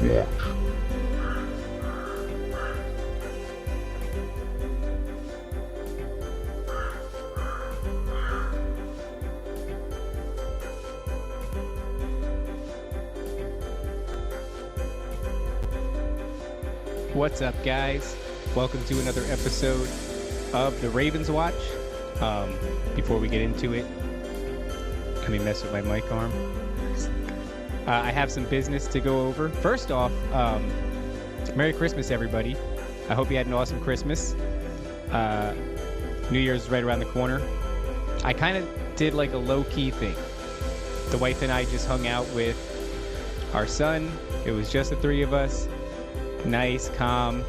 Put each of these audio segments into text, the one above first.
Yeah. What's up, guys? Welcome to another episode of the Ravens Watch. Before we get into it, let me mess with my mic arm. I have some business to go over. First off, Merry Christmas, everybody. I hope you had an awesome Christmas. New Year's right around the corner. I kind of did like a low-key thing. The wife and I just hung out with our son. It was just the three of us. Nice, calm.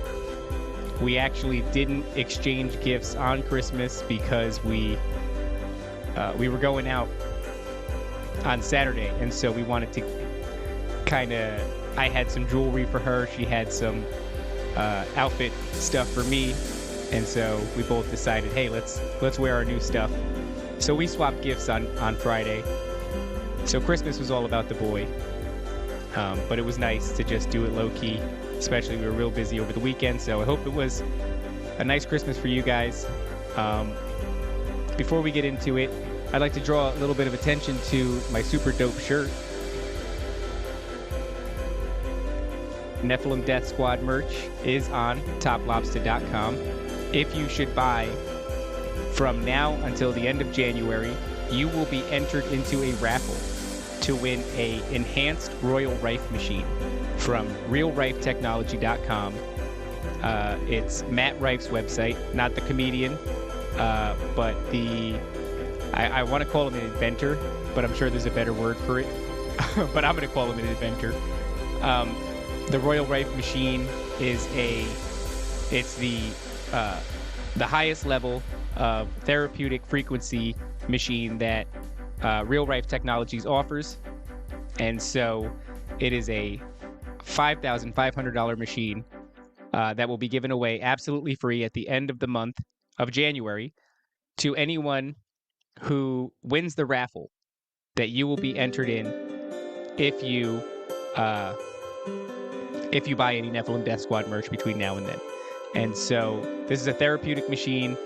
We actually didn't exchange gifts on Christmas because we were going out on Saturday, and so we wanted to I had some jewelry for her, she had some outfit stuff for me, and so we both decided, hey, let's wear our new stuff. So we swapped gifts on Friday. So Christmas was all about the boy, but it was nice to just do it low-key. Especially, we were real busy over the weekend, so I hope it was a nice Christmas for you guys. Before we get into it, I'd like to draw a little bit of attention to my super dope shirt. Nephilim Death Squad merch is on toplobster.com. If you should buy from now until the end of January, you will be entered into a raffle to win a enhanced Royal Rife machine from realrifetechnology.com. It's Matt Rife's website, not the comedian, but I want to call him an inventor, but I'm sure there's a better word for it. But I'm going to call him an inventor. The Royal Rife machine is the highest level of therapeutic frequency machine that Real Rife Technologies offers, and so it is a $5,500 machine that will be given away absolutely free at the end of the month of January to anyone who wins the raffle that you will be entered in if you buy any Nephilim Death Squad merch between now and then. And so this is a therapeutic machine.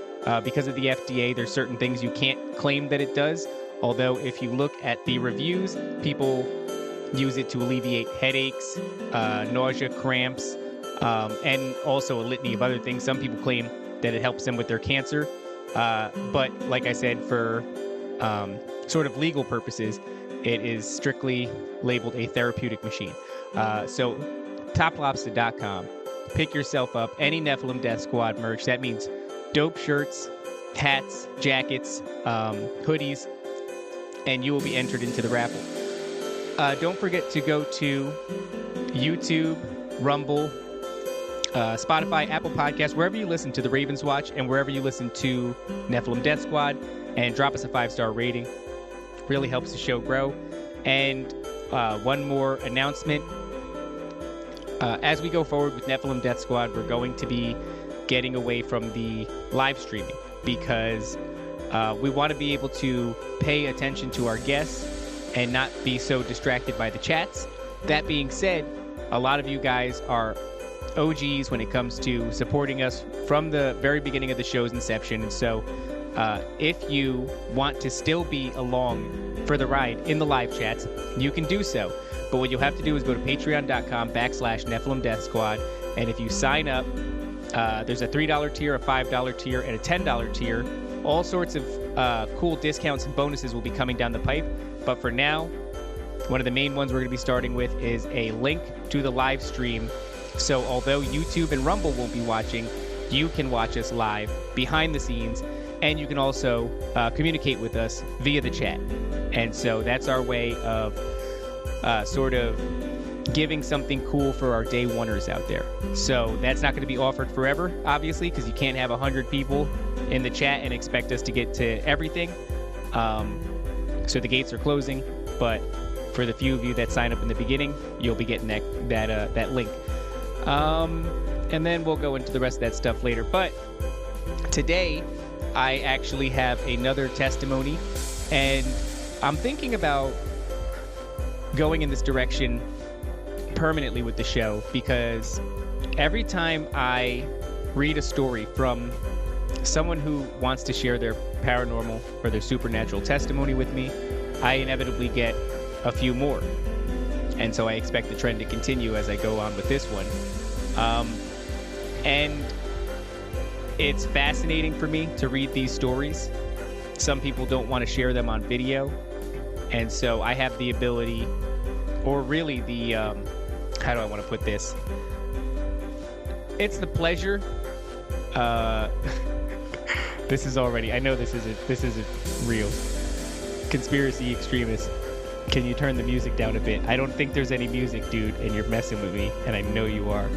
Because of the FDA, there's certain things you can't claim that it does. Although if you look at the reviews, people use it to alleviate headaches, nausea, cramps, and also a litany of other things. Some people claim that it helps them with their cancer. But like I said, for sort of legal purposes, it is strictly labeled a therapeutic machine. So toplobster.com, pick yourself up any Nephilim Death Squad merch. That means dope shirts, hats, jackets, hoodies, and you will be entered into the raffle. Don't forget to go to YouTube, Rumble, Spotify, Apple Podcasts, wherever you listen to the Ravens Watch and wherever you listen to Nephilim Death Squad, and drop us a 5-star rating. Really helps the show grow. And one more announcement. As we go forward with Nephilim Death Squad, we're going to be getting away from the live streaming because we want to be able to pay attention to our guests and not be so distracted by the chats. That being said, a lot of you guys are OGs when it comes to supporting us from the very beginning of the show's inception. And so if you want to still be along for the ride in the live chats, you can do so. But what you'll have to do is go to patreon.com/Nephilim Death Squad. And if you sign up, there's a $3 tier, a $5 tier, and a $10 tier. All sorts of cool discounts and bonuses will be coming down the pipe. But for now, one of the main ones we're going to be starting with is a link to the live stream. So although YouTube and Rumble won't be watching, you can watch us live behind the scenes, and you can also communicate with us via the chat. And so that's our way of sort of giving something cool for our day oneers out there. So that's not going to be offered forever, obviously, because you can't have 100 people in the chat and expect us to get to everything. So the gates are closing, but for the few of you that sign up in the beginning, you'll be getting that link. And then we'll go into the rest of that stuff later. But today, I actually have another testimony, and I'm thinking about going in this direction permanently with the show because every time I read a story from someone who wants to share their paranormal or their supernatural testimony with me, I inevitably get a few more. And so I expect the trend to continue as I go on with this one. And it's fascinating for me to read these stories. Some people don't want to share them on video. And so I have the ability, or really the, how do I want to put this? It's the pleasure. This is already, I know this isn't real. Conspiracy extremist. Can you turn the music down a bit? I don't think there's any music, dude, and you're messing with me, and I know you are.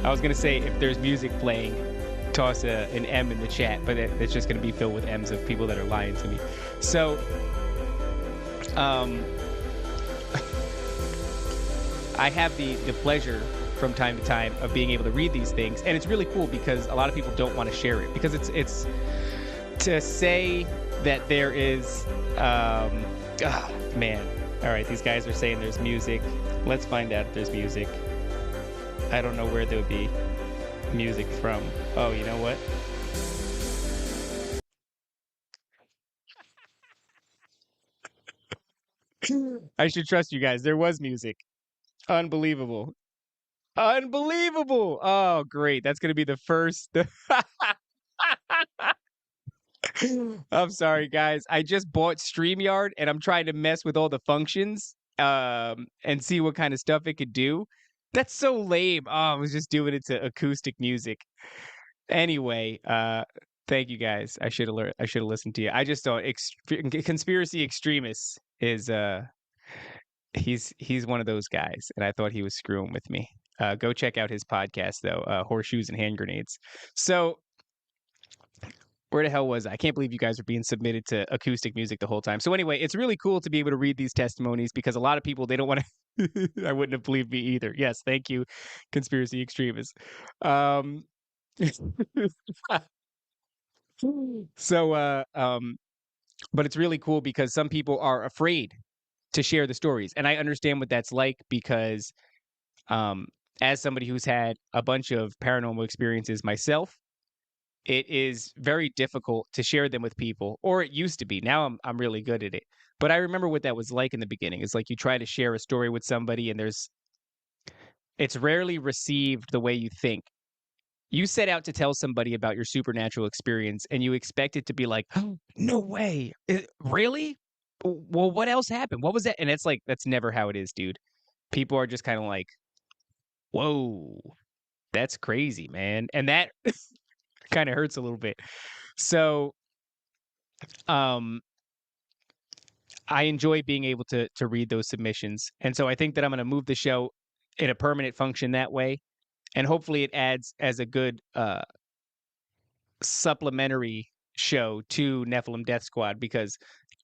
I was gonna say if there's music playing, toss an M in the chat, but it's just gonna be filled with M's of people that are lying to me. So, I have the pleasure from time to time of being able to read these things, and it's really cool because a lot of people don't want to share it because it's to say that there is man. All right, these guys are saying there's music. Let's find out if there's music. I don't know where there would be music from. Oh, you know what? I should trust you guys. There was music. Unbelievable. Unbelievable. Oh, great. That's going to be the first. I'm sorry, guys. I just bought StreamYard and I'm trying to mess with all the functions and see what kind of stuff it could do. That's so lame. Oh, I was just doing it to acoustic music. Anyway, thank you guys. I should have listened to you. I just thought conspiracy extremists is he's one of those guys, and I thought he was screwing with me. Go check out his podcast though, Horseshoes and Hand Grenades. So where the hell was I? I can't believe you guys are being submitted to acoustic music the whole time. So anyway, it's really cool to be able to read these testimonies because a lot of people, they don't want to. I wouldn't have believed me either. Yes, thank you, conspiracy extremists. So, but it's really cool because some people are afraid to share the stories, and I understand what that's like because, as somebody who's had a bunch of paranormal experiences myself, it is very difficult to share them with people, or it used to be. Now I'm really good at it. But I remember what that was like in the beginning. It's like you try to share a story with somebody and it's rarely received the way you think. You set out to tell somebody about your supernatural experience and you expect it to be like, oh, no way. Really? Well, what else happened? What was that? And it's like, that's never how it is, dude. People are just kind of like, whoa, that's crazy, man. And that kind of hurts a little bit. So, I enjoy being able to read those submissions. And so I think that I'm going to move the show in a permanent function that way. And hopefully it adds as a good supplementary show to Nephilim Death Squad because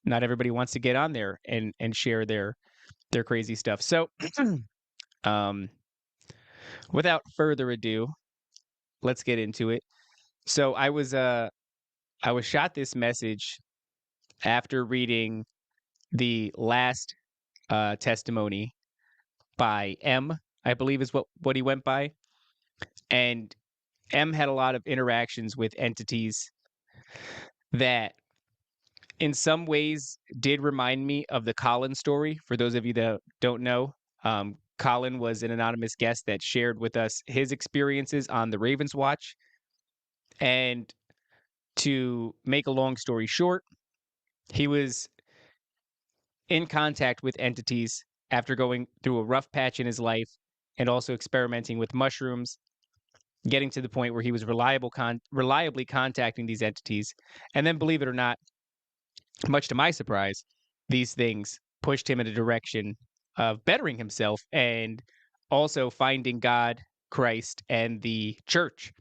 not everybody wants to get on there and share their crazy stuff. So without further ado, let's get into it. So I was shot this message after reading the last testimony by M, I believe is what he went by. And M had a lot of interactions with entities that in some ways did remind me of the Colin story. For those of you that don't know, Colin was an anonymous guest that shared with us his experiences on the Ravens Watch. And to make a long story short, he was in contact with entities after going through a rough patch in his life and also experimenting with mushrooms, getting to the point where he was reliably contacting these entities. And then, believe it or not, much to my surprise, these things pushed him in a direction of bettering himself and also finding God, Christ, and the church.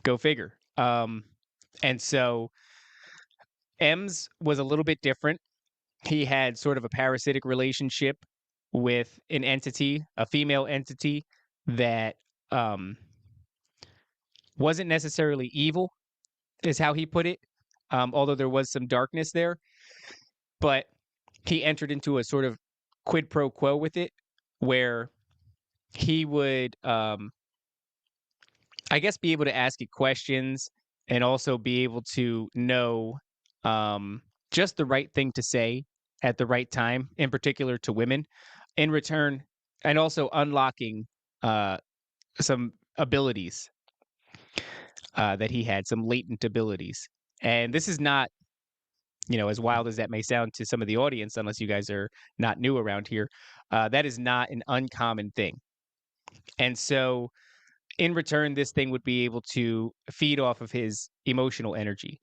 Go figure. And so M's was a little bit different. He had sort of a parasitic relationship with an entity, a female entity that wasn't necessarily evil, is how he put it, although there was some darkness there. But he entered into a sort of quid pro quo with it, where he would, I guess, be able to ask it questions and also be able to know just the right thing to say at the right time, in particular to women, in return, and also unlocking uh, some abilities that he had, some latent abilities. And this is not, as wild as that may sound to some of the audience, unless you guys are not new around here, that is not an uncommon thing. And so, in return, this thing would be able to feed off of his emotional energy.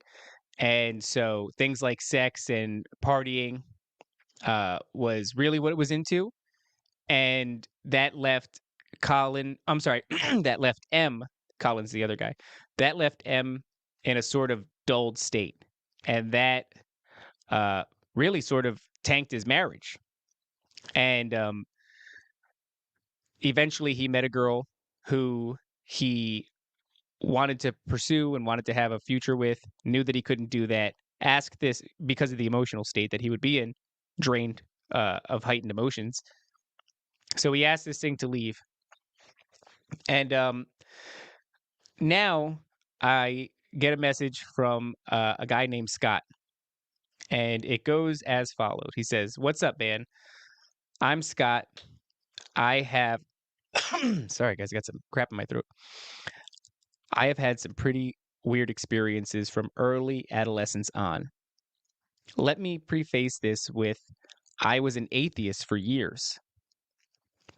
And so, things like sex and partying was really what it was into. And that left I'm sorry, that left Colin's the other guy, that left M in a sort of dulled state. And that uh, really sort of tanked his marriage. And eventually he met a girl who he wanted to pursue and wanted to have a future with, knew that he couldn't do that, asked this because of the emotional state that he would be in, drained of heightened emotions. So he asked this thing to leave. And now I get a message from a guy named Scott. And it goes as followed. He says, "What's up, man? I'm Scott. I have sorry guys, I got some crap in my throat. I have had some pretty weird experiences from early adolescence on. Let me preface this with I was an atheist for years,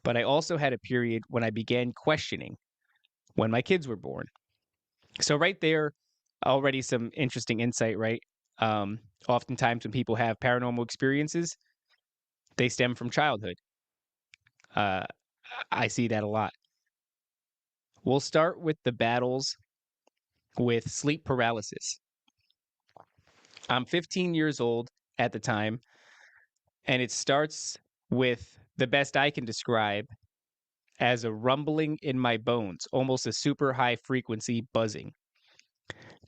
but I also had a period when I began questioning when my kids were born." So right there, already some interesting insight, right? Oftentimes when people have paranormal experiences, they stem from childhood. Uh, I see that a lot. We'll start with the battles with sleep paralysis. I'm 15 years old at the time, and it starts with the best I can describe as a rumbling in my bones, almost a super high frequency buzzing.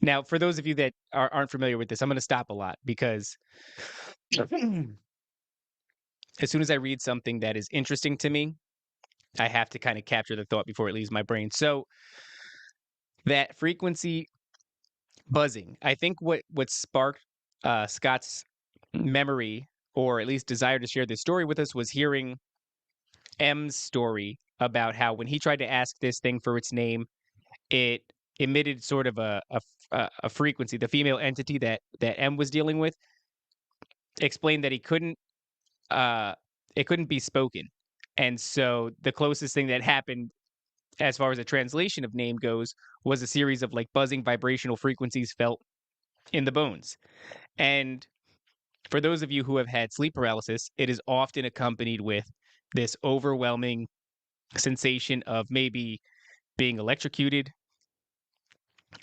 Now, for those of you that aren't familiar with this, I'm going to stop a lot because as soon as I read something that is interesting to me, I have to kind of capture the thought before it leaves my brain. So, that frequency buzzing, I think what sparked Scott's memory, or at least desire to share this story with us, was hearing M's story about how when he tried to ask this thing for its name, it emitted sort of a frequency. The female entity that M was dealing with explained that he couldn't it couldn't be spoken, and so the closest thing that happened as far as a translation of name goes was a series of like buzzing vibrational frequencies felt in the bones. And for those of you who have had sleep paralysis, it is often accompanied with this overwhelming sensation of maybe being electrocuted,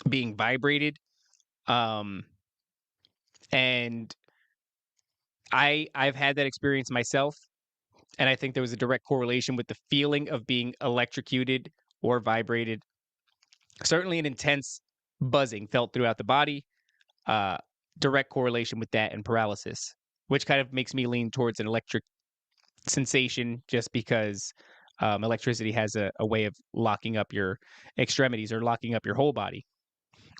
being vibrated, um, and I've had that experience myself, and I think there was a direct correlation with the feeling of being electrocuted or vibrated. Certainly, an intense buzzing felt throughout the body. Uh, Direct correlation with that and paralysis, which kind of makes me lean towards an electric sensation, just because electricity has a way of locking up your extremities or locking up your whole body,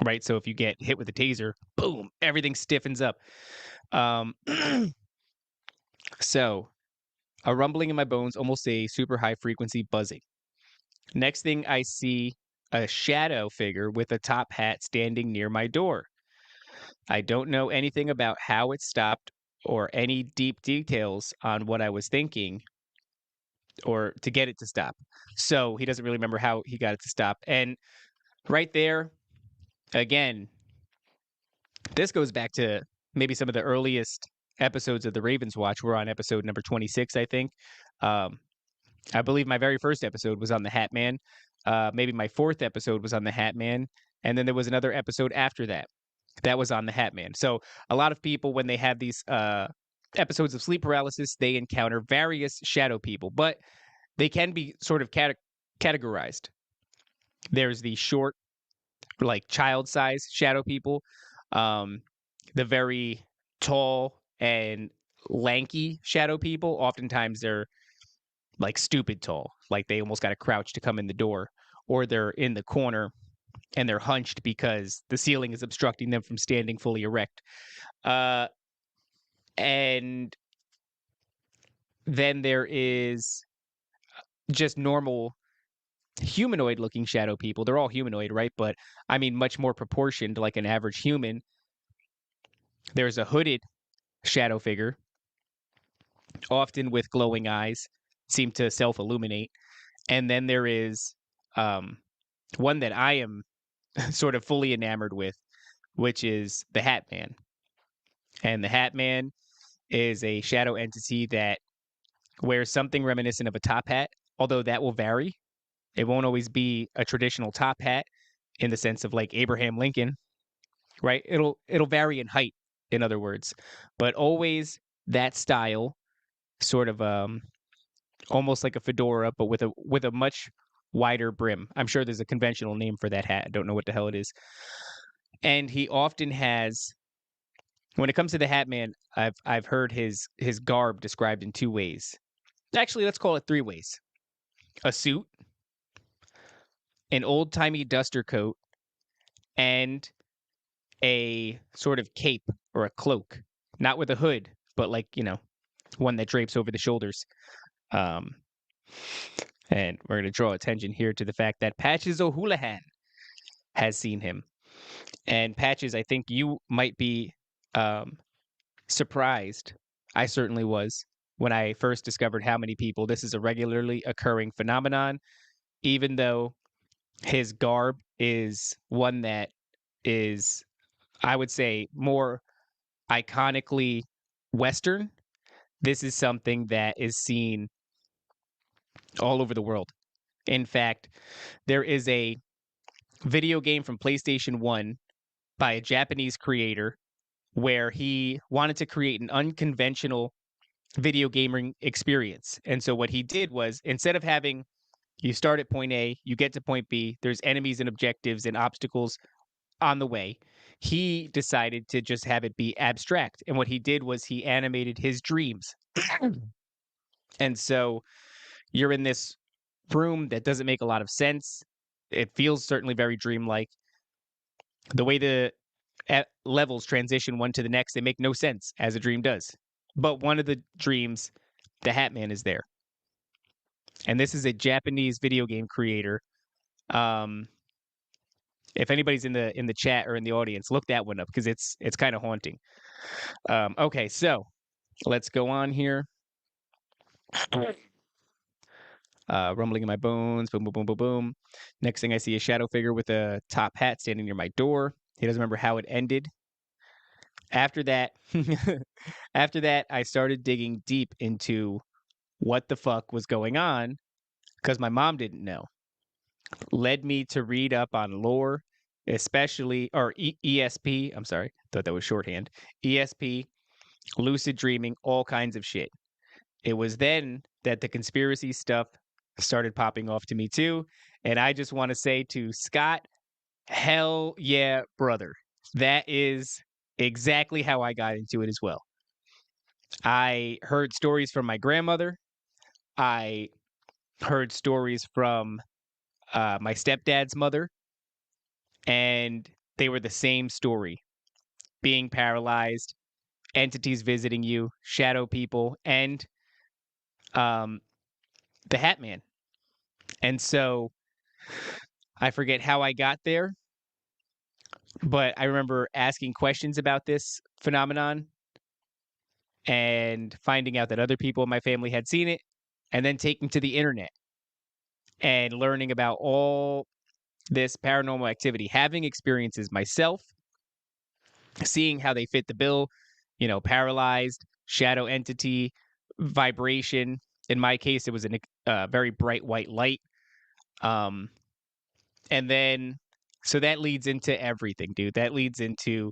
right? So if you get hit with a taser, boom, everything stiffens up. Um, so a rumbling in my bones, almost a super high frequency buzzing. Next thing I see a shadow figure with a top hat standing near my door. I don't know anything about how it stopped or any deep details on what I was thinking or to get it to stop. So he doesn't really remember how he got it to stop. And right there, again, this goes back to maybe some of the earliest episodes of the Ravens Watch. We're on episode number 26, I think. Um, I believe my very first episode was on the Hat Man. Maybe my fourth episode was on the Hat Man. And then there was another episode after that that was on the Hat Man. So a lot of people, when they have these episodes of sleep paralysis, they encounter various shadow people, but they can be sort of categorized. There's the short, like child size shadow people, um, the very tall and lanky shadow people, oftentimes they're like stupid tall, like they almost got to crouch to come in the door, or they're in the corner and they're hunched because the ceiling is obstructing them from standing fully erect. Uh, and then there is just normal humanoid looking shadow people. They're all humanoid, right? But I mean, much more proportioned like an average human. There's a hooded shadow figure, often with glowing eyes, seem to self illuminate. And then there is um, one that I am sort of fully enamored with, which is the Hat Man. And the Hat Man is a shadow entity that wears something reminiscent of a top hat, although that will vary. It won't always be a traditional top hat in the sense of like Abraham Lincoln, right? It'll vary in height, in other words, but always that style, sort of almost like a fedora, but with a much wider brim. I'm sure there's a conventional name for that hat. I don't know what the hell it is. And he often has, when it comes to the Hat Man, I've heard his garb described in two ways. Actually, let's call it three ways: a suit, an old timey duster coat, and a sort of cape or a cloak, not with a hood, but like one that drapes over the shoulders. Um, and we're going to draw attention here to the fact that Patches O'Houlihan has seen him. And Patches, I think you might be um, surprised. I certainly was when I first discovered how many people this is a regularly occurring phenomenon, even though his garb is one that is, I would say, more iconically Western. This is something that is seen all over the world. In fact, there is a video game from PlayStation 1 by a Japanese creator where he wanted to create an unconventional video gaming experience. And so what he did was, instead of having you start at point A, you get to point B, there's enemies and objectives and obstacles on the way, he decided to just have it be abstract. And what he did was he animated his dreams. And so you're in this room that doesn't make a lot of sense. It feels certainly very dreamlike. The way the levels transition one to the next, they make no sense, as a dream does. But one of the dreams, the Hat Man is there. And this is a Japanese video game creator. Um, if anybody's in the chat or in the audience, look that one up because it's kind of haunting. Okay, so let's go on here. Rumbling in my bones, boom, boom, boom, boom, boom. Next thing I see a shadow figure with a top hat standing near my door. He doesn't remember how it ended. After that, after that, I started digging deep into what the fuck was going on because my mom didn't know. Led me to read up on lore, especially or ESP. I'm sorry, thought that was shorthand. ESP, lucid dreaming, all kinds of shit. It was then that the conspiracy stuff started popping off to me too. And I just want to say to Scott, hell yeah, brother. That is exactly how I got into it as well. I heard stories from my grandmother. I heard stories from my stepdad's mother, and they were the same story: being paralyzed, entities visiting you, shadow people, and um, the Hat Man. And so I forget how I got there, but I remember asking questions about this phenomenon and finding out that other people in my family had seen it, and then taking to the internet and learning about all this paranormal activity, having experiences myself, seeing how they fit the bill, paralyzed, shadow entity, vibration. In my case, it was a very bright white light. Um, and then, so that leads into everything, dude. That leads into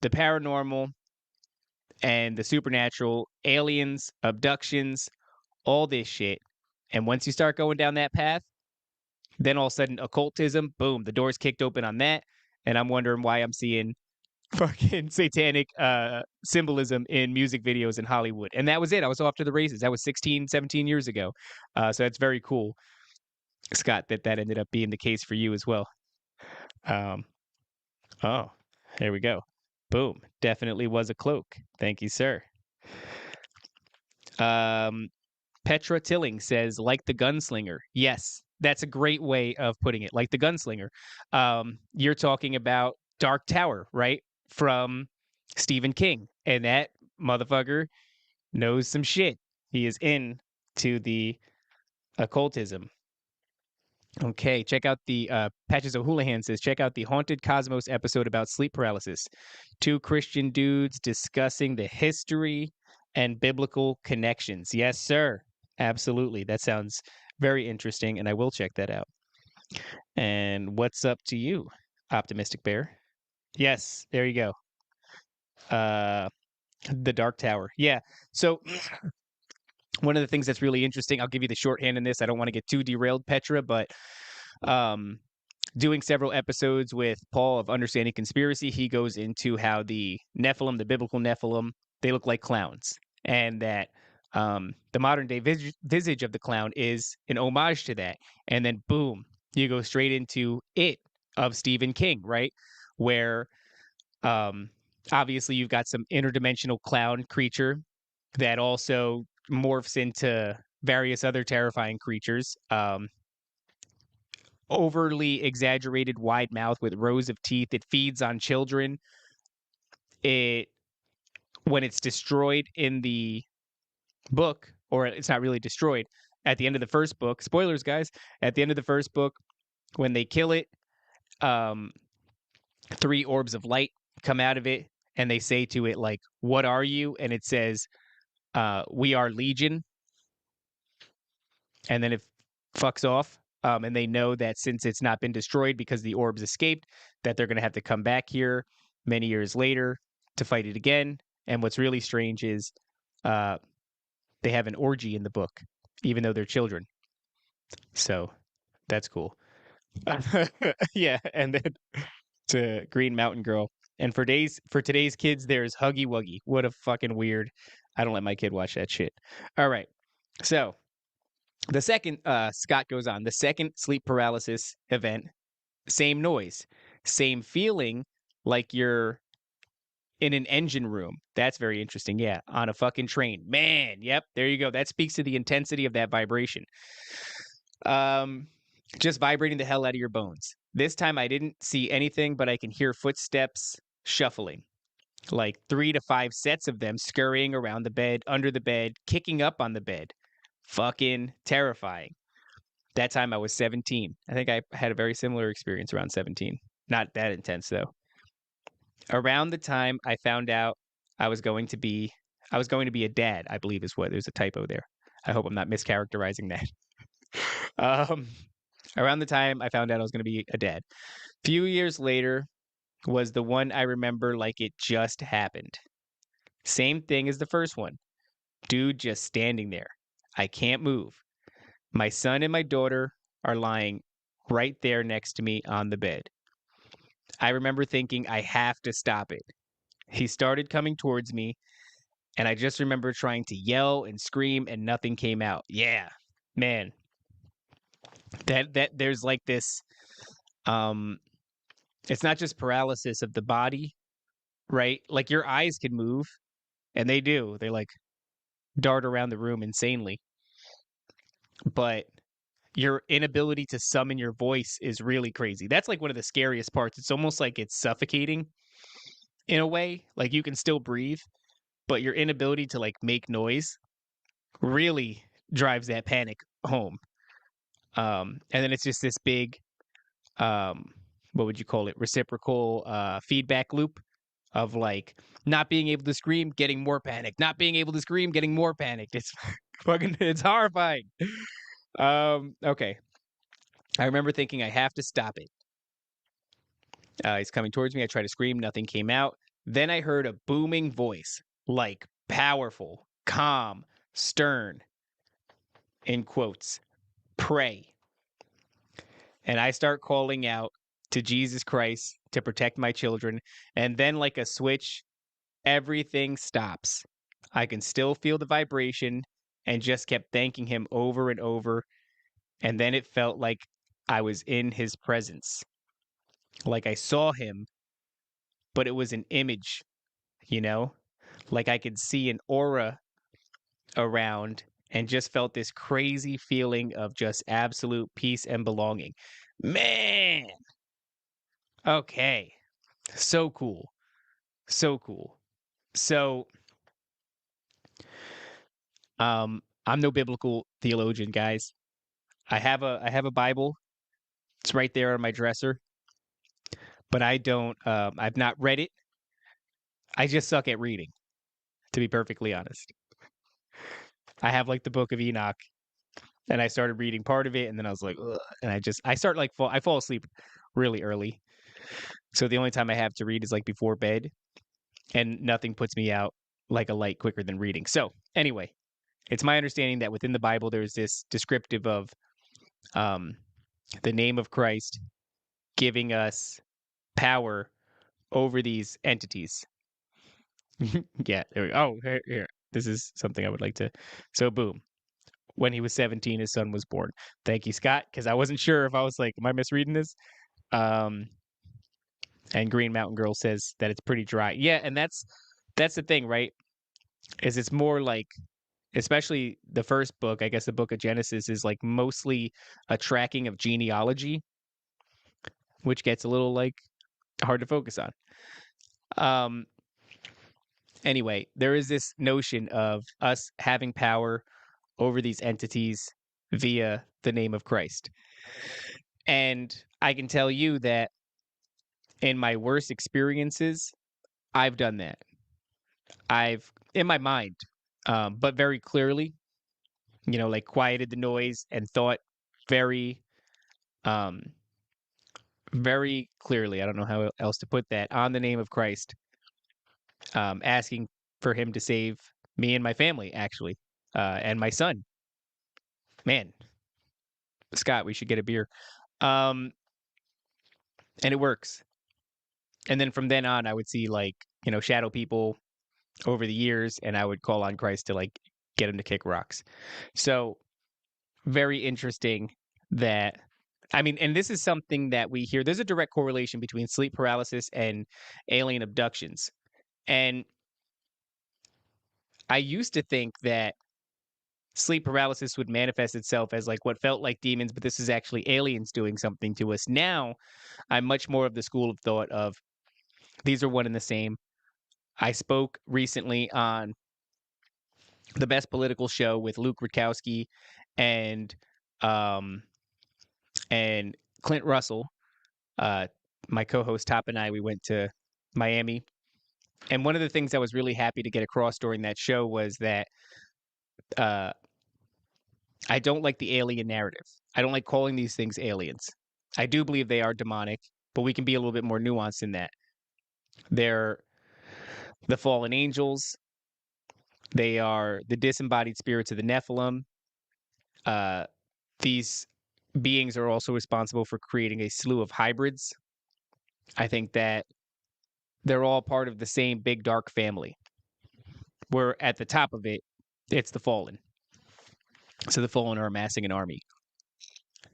the paranormal and the supernatural, aliens, abductions, all this shit. And once you start going down that path, then all of a sudden occultism, boom, the door's kicked open on that. And I'm wondering why I'm seeing fucking satanic symbolism in music videos in Hollywood. And that was it. I was off to the races. That was 16, 17 years ago. So that's very cool, Scott, that ended up being the case for you as well. Um, oh, there we go. Boom. Definitely was a cloak. Thank you, sir. Um, Petra Tilling says, like the gunslinger. Yes, that's a great way of putting it. Like the gunslinger. You're talking about Dark Tower, right? From Stephen King. And that motherfucker knows some shit. He is in to the occultism. Okay, check out the Patches O'Houlihan says, check out the Haunted Cosmos episode about sleep paralysis. Two Christian dudes discussing the history and biblical connections. Yes, sir. Absolutely. That sounds very interesting, and I will check that out. And what's up to you, Optimistic Bear? Yes, there you go. The Dark Tower. Yeah. So one of the things that's really interesting, I'll give you the shorthand in this. I don't want to get too derailed, Petra, but um doing several episodes with Paul of Understanding Conspiracy, he goes into how the Nephilim, the biblical Nephilim, they look like clowns, and that the modern day visage of the clown is an homage to that. And then, boom, you go straight into It of Stephen King, right? Where um, obviously you've got some interdimensional clown creature that also morphs into various other terrifying creatures. Overly exaggerated wide mouth with rows of teeth. It feeds on children. It When it's destroyed in the book, or it's not really destroyed, at the end of the first book, spoilers guys, at the end of the first book, when they kill it, um, three orbs of light come out of it, and they say to it like, "What are you?" And it says, "We are Legion." And then it fucks off. And they know that since it's not been destroyed because the orbs escaped, that they're going to have to come back here many years later to fight it again. And what's really strange is uh, they have an orgy in the book, even though they're children. So that's cool. Yeah, and then to Green Mountain Girl. And for today's kids, there's Huggy Wuggy. What a fucking weird. I don't let my kid watch that shit. All right. So the second, Scott goes on, the second sleep paralysis event, same noise, same feeling like you're in an engine room. That's very interesting. Yeah, on a fucking train. Man, yep, there you go. That speaks to the intensity of that vibration. Um, just vibrating the hell out of your bones. This time I didn't see anything, but I can hear footsteps shuffling. Like 3 to 5 sets of them scurrying around the bed, under the bed, kicking up on the bed. Fucking terrifying. That time I was 17. I think I had a very similar experience around 17. Not that intense though. Around the time I found out I was going to be a dad, I believe is what. There's a typo there. I hope I'm not mischaracterizing that. Um, around the time I found out I was going to be a dad. Few years later was the one I remember like it just happened. Same thing as the first one. Dude just standing there. I can't move. My son and my daughter are lying right there next to me on the bed. I remember thinking, I have to stop it. He started coming towards me, and I just remember trying to yell and scream, and nothing came out. Yeah, man. That there's like this. Um, it's not just paralysis of the body, right? Like your eyes can move, and they do. They like dart around the room insanely, but your inability to summon your voice is really crazy. That's like one of the scariest parts. It's almost like it's suffocating in a way. Like you can still breathe, but your inability to like make noise really drives that panic home. And then it's just this big, what would you call it? Reciprocal feedback loop of like not being able to scream, getting more panic, not being able to scream, getting more panic. It's fucking, it's horrifying. Okay. I remember thinking I have to stop it. He's coming towards me. I try to scream. Nothing came out. Then I heard a booming voice, like powerful, calm, stern, in quotes, pray. And I start calling out, to Jesus Christ to protect my children. And then, like a switch, everything stops. I can still feel the vibration and just kept thanking him over and over. And then it felt like I was in his presence, like I saw him, but it was an image, you know? Like I could see an aura around and just felt this crazy feeling of just absolute peace and belonging. Man, okay. So cool. So cool. So, I'm no biblical theologian, guys. I have a Bible. It's right there on my dresser, but I don't I've not read it. I just suck at reading, to be perfectly honest. I have like the Book of Enoch, and I started reading part of it, and then I was like, ugh, and I fall asleep really early. So the only time I have to read is like before bed, and nothing puts me out like a light quicker than reading. So anyway, it's my understanding that within the Bible there's this descriptive of um, the name of Christ giving us power over these entities. Yeah, there we go. Oh, here. This is something I would like to. So, boom. When he was 17, his son was born. Thank you, Scott, because I wasn't sure if I was like, am I misreading this? Um, and Green Mountain Girl says that it's pretty dry. Yeah, and that's the thing, right? Is it's more like, especially the first book, I guess the book of Genesis is like mostly a tracking of genealogy, which gets a little like hard to focus on. Um, anyway, there is this notion of us having power over these entities via the name of Christ. And I can tell you that in my worst experiences, I've done that. I've, in my mind, but very clearly, like quieted the noise and thought very, um, very clearly. I don't know how else to put that on the name of Christ, asking for him to save me and my family, actually, and my son. Man, Scott, we should get a beer. Um, and it works. And then from then on, I would see like, shadow people over the years, and I would call on Christ to like get him to kick rocks. So very interesting that I mean, and this is something that we hear. There's a direct correlation between sleep paralysis and alien abductions. And I used to think that sleep paralysis would manifest itself as like what felt like demons, but this is actually aliens doing something to us. Now, I'm much more of the school of thought of these are one and the same. I spoke recently on the Best Political Show with Luke Rudkowski and um and Clint Russell. Uh, my co-host Top and I, we went to Miami, and one of the things I was really happy to get across during that show was that uh, I don't like the alien narrative. I don't like calling these things aliens. I do believe they are demonic, but we can be a little bit more nuanced in that. They're the fallen angels. They are the disembodied spirits of the Nephilim. Uh, these beings are also responsible for creating a slew of hybrids. I think that they're all part of the same big dark family. Where at the top of it, it's the fallen. So the fallen are amassing an army.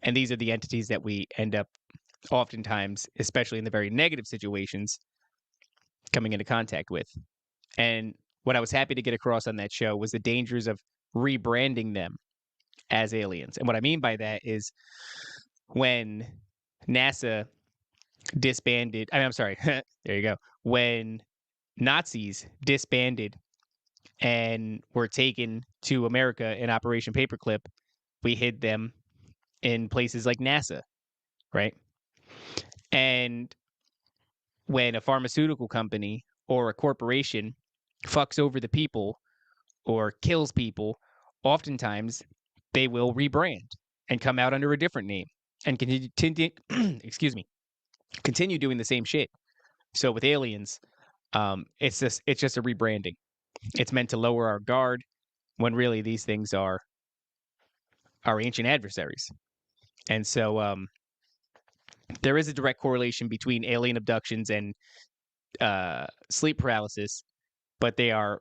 And these are the entities that we end up oftentimes, especially in the very negative situations, coming into contact with. And what I was happy to get across on that show was the dangers of rebranding them as aliens. And what I mean by that is when NASA disbanded, I'm sorry, there you go. When Nazis disbanded and were taken to America in Operation Paperclip, we hid them in places like NASA, right? And when a pharmaceutical company or a corporation fucks over the people or kills people, oftentimes they will rebrand and come out under a different name and continue excuse me, continue doing the same shit. So with aliens, it's just a rebranding. It's meant to lower our guard when really these things are our ancient adversaries. And so there is a direct correlation between alien abductions and sleep paralysis, but they are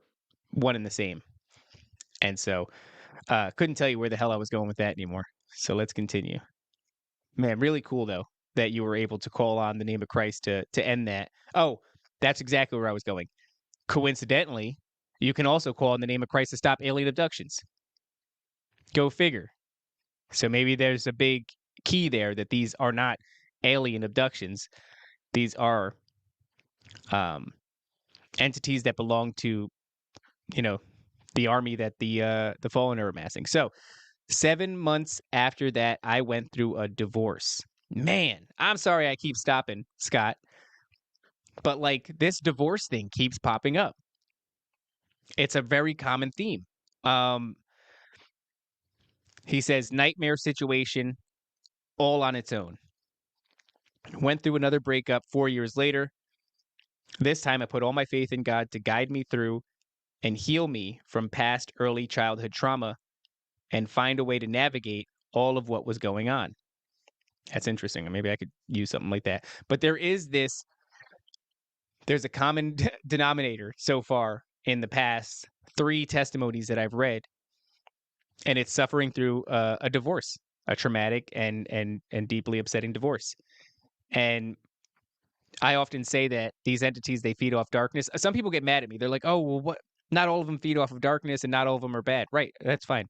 one and the same. And so, couldn't tell you where the hell I was going with that anymore. So let's continue. Man, really cool though that you were able to call on the name of Christ to end that. Oh, that's exactly where I was going. Coincidentally, you can also call on the name of Christ to stop alien abductions. Go figure. So maybe there's a big key there that these are not alien abductions. These are entities that belong to, you know, the army that the fallen are amassing. So 7 months after that, I went through a divorce. Man, I'm sorry I keep stopping, Scott, but like this divorce thing keeps popping up. It's a very common theme. Um, he says nightmare situation all on its own. Went through another breakup 4 years later. This time I put all my faith in God to guide me through and heal me from past early childhood trauma and find a way to navigate all of what was going on. That's interesting. Maybe I could use something like that. But there's a common denominator so far in the past 3 testimonies that I've read, and it's suffering through a divorce, a traumatic and deeply upsetting divorce. And I often say that these entities, they feed off darkness. Some people get mad at me. They're like, "Oh, well, what? Not all of them feed off of darkness, and not all of them are bad." Right? That's fine.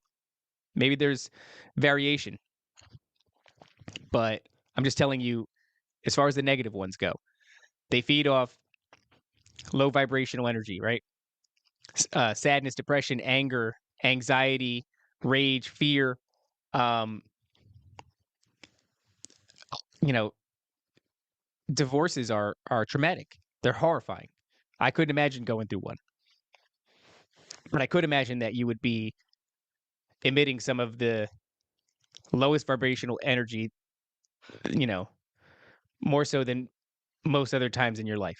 Maybe there's variation, but I'm just telling you, as far as the negative ones go, they feed off low vibrational energy, right? Sadness, depression, anger, anxiety, rage, fear. Um, you know, divorces are traumatic. They're horrifying. I couldn't imagine going through one, but I could imagine that you would be emitting some of the lowest vibrational energy, you know, more so than most other times in your life.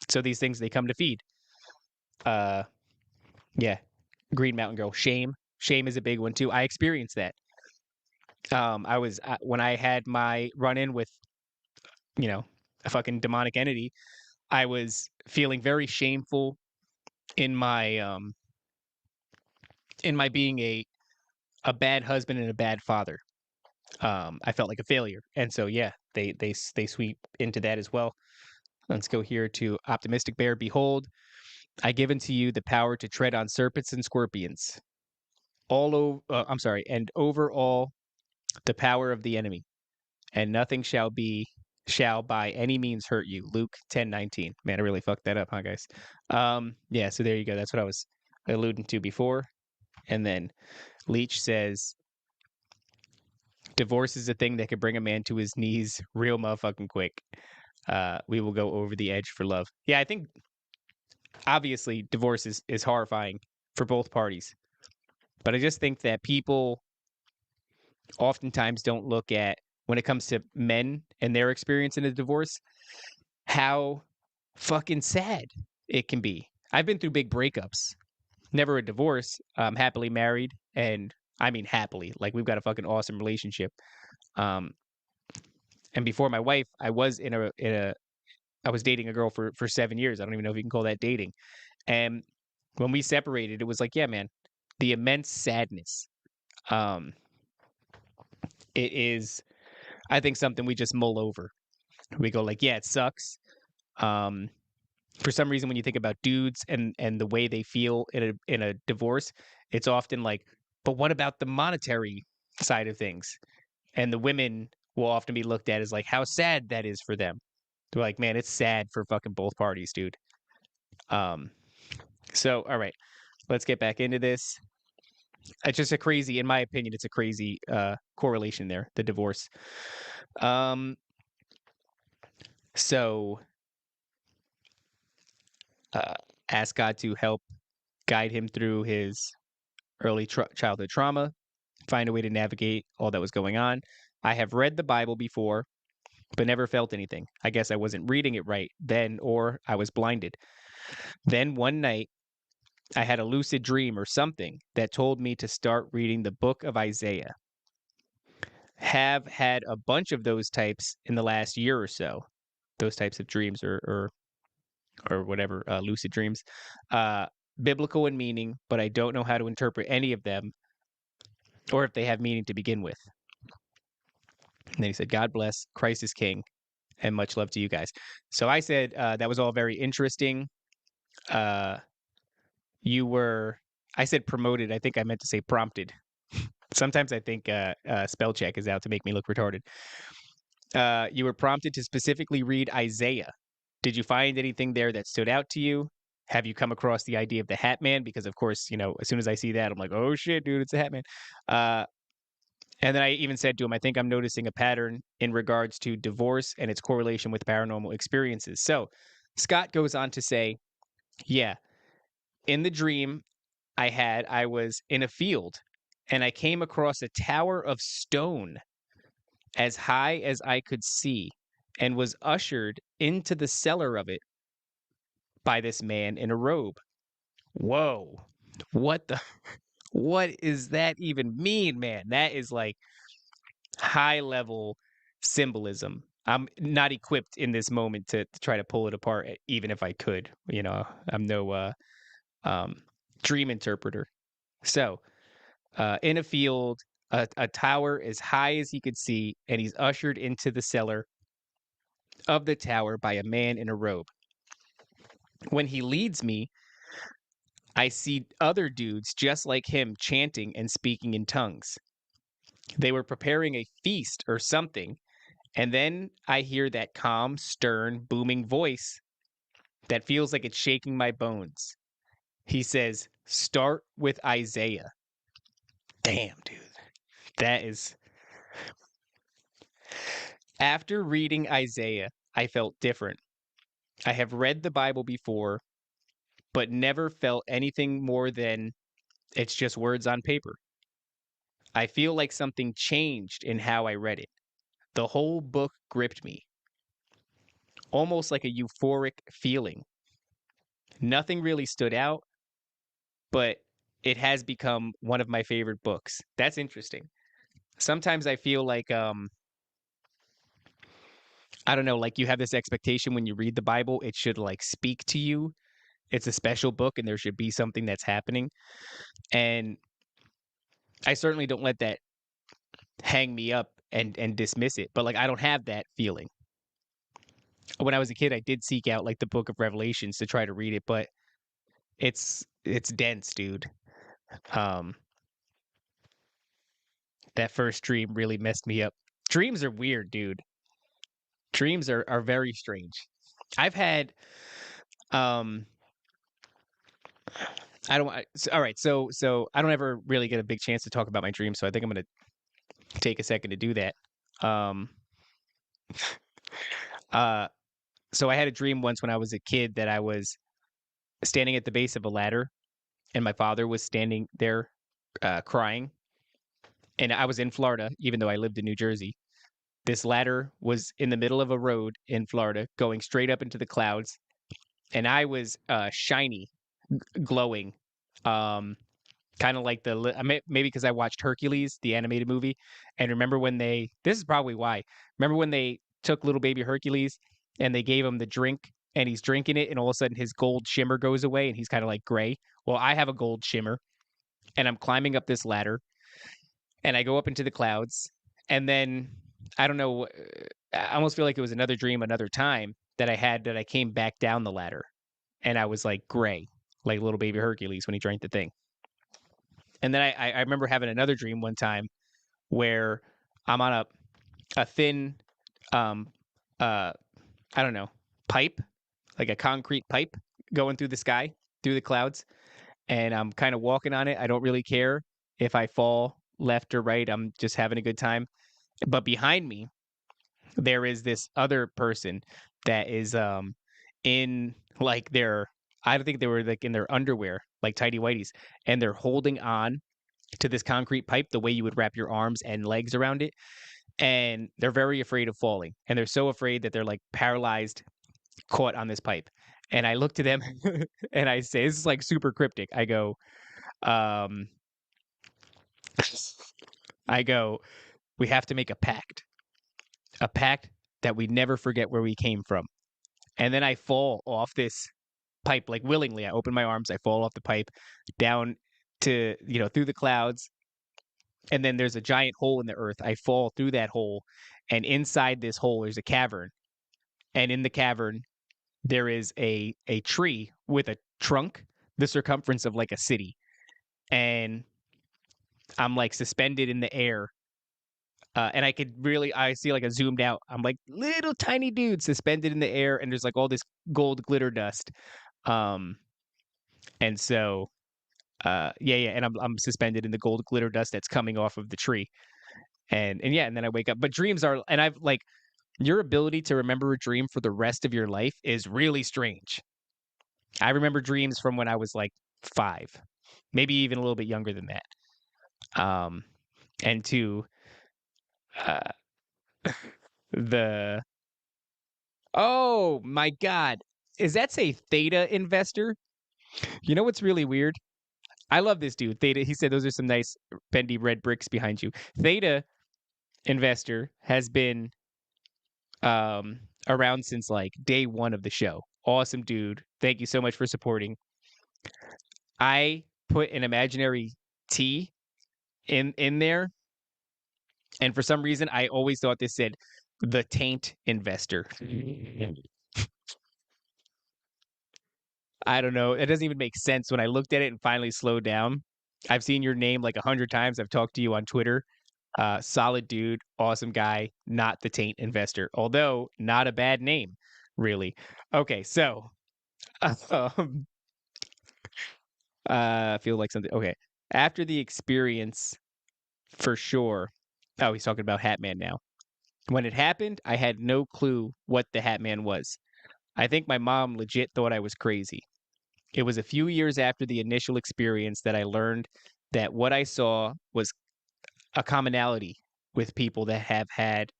So these things, they come to feed. Uh, yeah, Green Mountain Girl, shame. Shame is a big one too. I experienced that. I was when I had my run in with, you know, a fucking demonic entity. I was feeling very shameful in my being a bad husband and a bad father. I felt like a failure, and so yeah, they sweep into that as well. Let's go here to Optimistic Bear. Behold, I give unto you the power to tread on serpents and scorpions, all over. I'm sorry, and over all the power of the enemy, and nothing shall by any means hurt you. Luke 10:19. Man, I really fucked that up, huh, guys? Yeah. So there you go. That's what I was alluding to before, and then Leach says divorce is a thing that could bring a man to his knees real motherfucking quick. We will go over the edge for love. Yeah, I think obviously divorce is horrifying for both parties. But I just think that people oftentimes don't look at, when it comes to men and their experience in a divorce, how fucking sad it can be. I've been through big breakups, never a divorce. I'm happily married, and I mean happily. Like we've got a fucking awesome relationship. Um, and before my wife, I was I was dating a girl for 7 years. I don't even know if you can call that dating. And when we separated, it was like, yeah, man, the immense sadness. Um, it is, I think, something we just mull over. We go like, yeah, it sucks. Um, for some reason, when you think about dudes and the way they feel in a divorce, it's often like, but what about the monetary side of things? And the women will often be looked at as like how sad that is for them. They're like, man, it's sad for fucking both parties, dude. Um, so all right, let's get back into this. It's just a crazy, in my opinion, it's a crazy correlation there, the divorce. Um, so uh, ask God to help guide him through his early childhood trauma, find a way to navigate all that was going on. I have read the Bible before, but never felt anything. I guess I wasn't reading it right then, or I was blinded. Then one night, I had a lucid dream or something that told me to start reading the book of Isaiah. have had a bunch of those types in the last year or so. Those types of dreams or whatever, lucid dreams, uh, biblical in meaning, but I don't know how to interpret any of them or if they have meaning to begin with. And then he said, "God bless, Christ is King, and much love to you guys." So I said, that was all very interesting. Uh, you were, I said promoted. I think I meant to say prompted. Sometimes I think spell check is out to make me look retarded. You were prompted to specifically read Isaiah. Did you find anything there that stood out to you? Have you come across the idea of the Hat Man? Because of course, as soon as I see that, I'm like, oh shit, dude, it's a Hat Man. Uh, and then I even said to him, I think I'm noticing a pattern in regards to divorce and its correlation with paranormal experiences. So Scott goes on to say, yeah, in the dream I was in a field and I came across a tower of stone as high as I could see and was ushered into the cellar of it by this man in a robe. Whoa. What the what is that even mean, man? That is like high level symbolism. I'm not equipped in this moment to try to pull it apart, even if I could. I'm no um, dream interpreter. So, in a field, a tower as high as he could see, and he's ushered into the cellar of the tower by a man in a robe. When he leads me, I see other dudes just like him chanting and speaking in tongues. They were preparing a feast or something, and then I hear that calm, stern, booming voice that feels like it's shaking my bones. He says, "Start with Isaiah." Damn, dude. That is. After reading Isaiah, I felt different. I have read the Bible before, but never felt anything more than it's just words on paper. I feel like something changed in how I read it. The whole book gripped me, almost like a euphoric feeling. Nothing really stood out, but it has become one of my favorite books. That's interesting. Sometimes I feel like I don't know, like you have this expectation when you read the Bible, it should like speak to you. It's a special book and there should be something that's happening. And I certainly don't let that hang me up and dismiss it. But like I don't have that feeling. When I was a kid, I did seek out like the book of Revelations to try to read it, but it's dense, dude. Um that first dream really messed me up. Dreams are weird, dude. Dreams are very strange. I've had um I don't all right, so I don't ever really get a big chance to talk about my dreams, so I think I'm going to take a second to do that. Um uh so I had a dream once when I was a kid that I was standing at the base of a ladder and my father was standing there crying, and I was in Florida even though I lived in New Jersey. This ladder was in the middle of a road in Florida going straight up into the clouds, and I was shiny, glowing, um kind of like maybe because I watched Hercules, the animated movie, and remember when they this is probably why. Remember when they took little baby Hercules and they gave him the drink and he's drinking it and all of a sudden his gold shimmer goes away and he's kind of like gray. Well, I have a gold shimmer and I'm climbing up this ladder and I go up into the clouds and then I don't know, I almost feel like it was another dream another time that I had that I came back down the ladder and I was like gray, like little baby Hercules when he drank the thing. And then I remember having another dream one time where I'm on a thin um uh I don't know, pipe, like a concrete pipe going through the sky, through the clouds, and I'm kind of walking on it. I don't really care if I fall left or right. I'm just having a good time. But behind me, there is this other person that is in like their I don't think they were like in their underwear, like tidy whities, and they're holding on to this concrete pipe the way you would wrap your arms and legs around it. And they're very afraid of falling. And they're so afraid that they're like paralyzed, caught on this pipe. And I look to them and I say, this is like super cryptic. Um, I go, We have to make a pact that we never forget where we came from. And then I fall off this pipe, like willingly. I open my arms, I fall off the pipe down to, through the clouds. And then there's a giant hole in the earth. I fall through that hole. And inside this hole, there's a cavern. And in the cavern, there is a tree with a trunk the circumference of like a city. And I'm like suspended in the air. And I see like a zoomed out. I'm like little tiny dude suspended in the air, and there's like all this gold glitter dust. Um, and so, yeah, and I'm suspended in the gold glitter dust that's coming off of the tree. And yeah, and then I wake up. But dreams are, and I've like your ability to remember a dream for the rest of your life is really strange. I remember dreams from when I was like 5, maybe even a little bit younger than that. And to uh, the oh my god, is that say Theta Investor? You know what's really weird? I love this dude. Theta. He said those are some nice bendy red bricks behind you. Theta Investor has been around since like day one of the show. Awesome dude. Thank you so much for supporting. I put an imaginary T in there, and for some reason I always thought this said the Taint Investor. I don't know. It doesn't even make sense when I looked at it and finally slowed down. I've seen your name like 100 times. I've talked to you on Twitter. Solid dude, awesome guy, not the Taint Investor, although not a bad name, really. Okay, so um, I feel like something. Okay, after the experience, for sure. Oh, he's talking about Hatman now. When it happened, I had no clue what the Hatman was. I think my mom legit thought I was crazy. It was a few years after the initial experience that I learned that what I saw was a commonality with people that have had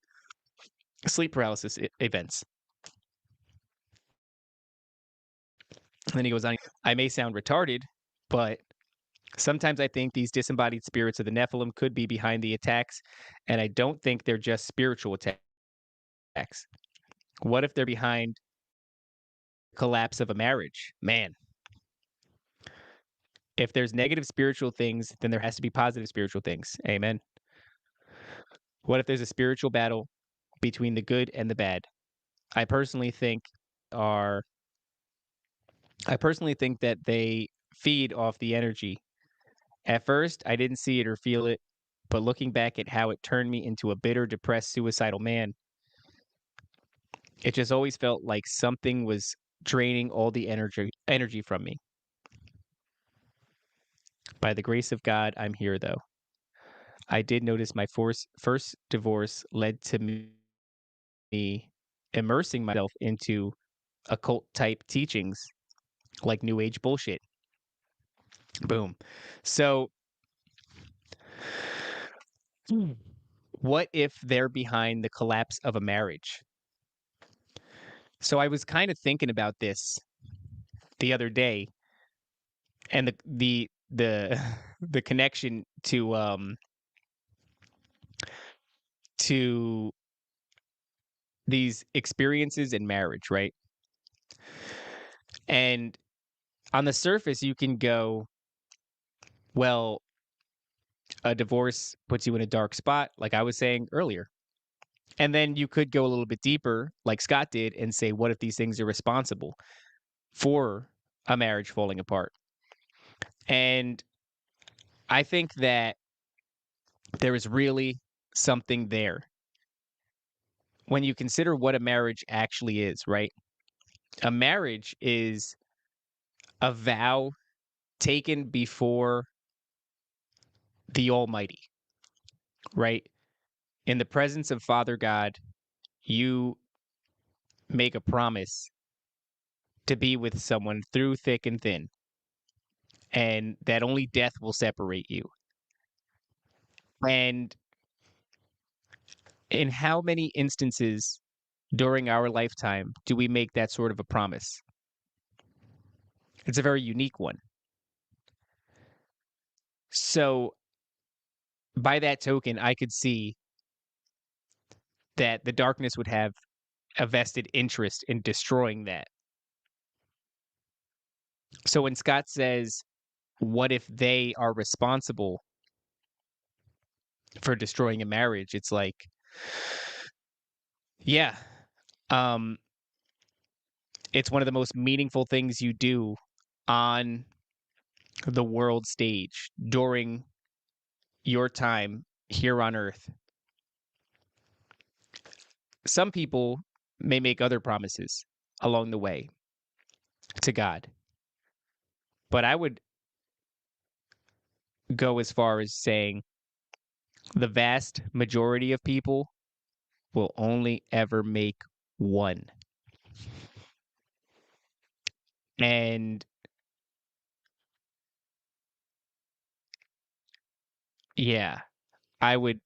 sleep paralysis events. And then he goes on, I may sound retarded, but sometimes I think these disembodied spirits of the Nephilim could be behind the attacks, and I don't think they're just spiritual attacks. What if they're behind the collapse of a marriage? Man, if there's negative spiritual things, then there has to be positive spiritual things. Amen. What if there's a spiritual battle between the good and the bad? I personally think are I personally think that they feed off the energy. At first, I didn't see it or feel it, but looking back at how it turned me into a bitter, depressed, suicidal man, it just always felt like something was draining all the energy from me. By the grace of God, I'm here though. I did notice my first divorce led to me immersing myself into occult type teachings like new age bullshit. Boom. So, what if they're behind the collapse of a marriage? So I was kind of thinking about this the other day, and the the connection to these experiences in marriage, right? And on the surface, you can go, well, a divorce puts you in a dark spot, like I was saying earlier. And then you could go a little bit deeper, like Scott did, and say, what if these things are responsible for a marriage falling apart? And I think that there is really something there when you consider what a marriage actually is, right? A marriage is a vow taken before the Almighty, right? In the presence of Father God, you make a promise to be with someone through thick and thin, and that only death will separate you. And in how many instances during our lifetime do we make that sort of a promise? It's a very unique one. So, by that token, I could see that the darkness would have a vested interest in destroying that. So when Scott says, what if they are responsible for destroying a marriage? It's like, yeah, um, it's one of the most meaningful things you do on the world stage during your time here on Earth. Some people may make other promises along the way to God, but I would go as far as saying the vast majority of people will only ever make one. And yeah, I would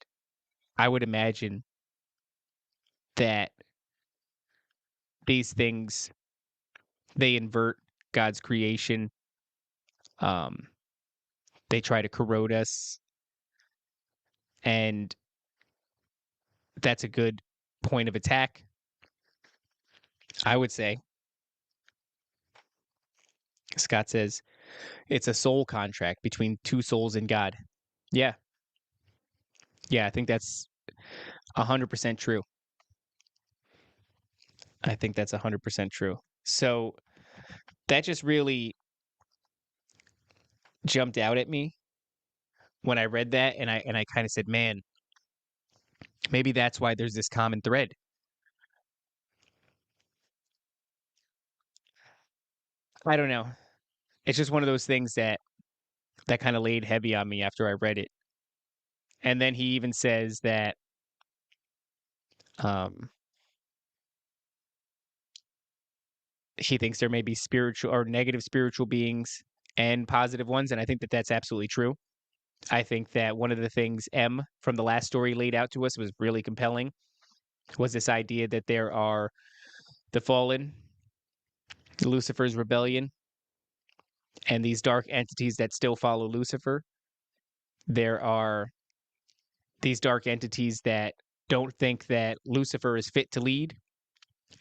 I would imagine that these things they invert God's creation. Um, they try to corrode us, and that's a good point of attack, I would say. Scott says it's a soul contract between two souls and God. Yeah, yeah, I think that's 100% true. I think that's 100% true. So that just really jumped out at me when I read that, and I kind of said, "Man, maybe that's why there's this common thread." I don't know. It's just one of those things that kind of laid heavy on me after I read it. And then he even says that um, he thinks there may be spiritual or negative spiritual beings and positive ones, and I think that that's absolutely true. I think that one of the things M from the last story laid out to us was really compelling was this idea that there are the fallen, Lucifer's rebellion, and these dark entities that still follow Lucifer. There are these dark entities that don't think that Lucifer is fit to lead,